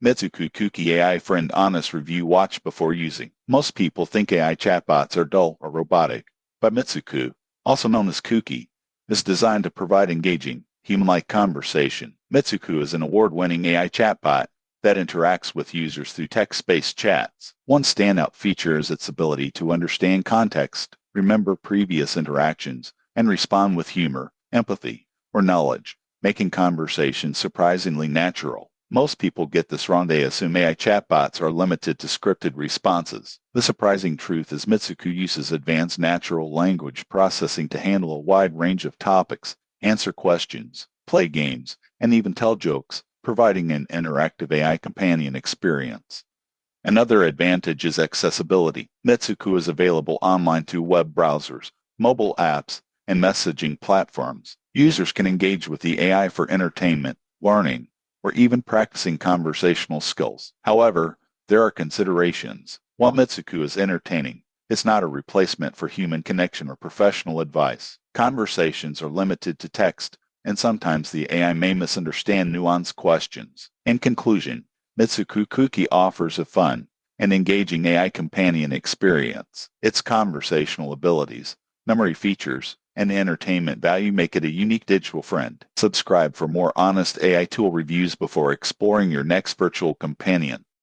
Mitsuku Kuki AI Friend Honest Review Watch Before Using. Most people think AI chatbots are dull or robotic, but Mitsuku, also known as Kuki, is designed to provide engaging, human-like conversation. Mitsuku is an award-winning AI chatbot that interacts with users through text-based chats. One standout feature is its ability to understand context, remember previous interactions, and respond with humor, empathy, or knowledge, making conversation surprisingly natural. Most people get this wrong. They assume AI chatbots are limited to scripted responses. The surprising truth is Mitsuku uses advanced natural language processing to handle a wide range of topics, answer questions, play games, and even tell jokes, providing an interactive AI companion experience. Another advantage is accessibility. Mitsuku is available online through web browsers, mobile apps, and messaging platforms. Users can engage with the AI for entertainment, learning, or even practicing conversational skills. However, there are considerations. While Mitsuku is entertaining, it's not a replacement for human connection or professional advice. Conversations are limited to text, and sometimes the AI may misunderstand nuanced questions. In conclusion, Mitsuku Kuki offers a fun and engaging AI companion experience. Its conversational abilities, memory features, and entertainment value make it a unique digital friend. Subscribe for more honest AI tool reviews before exploring your next virtual companion.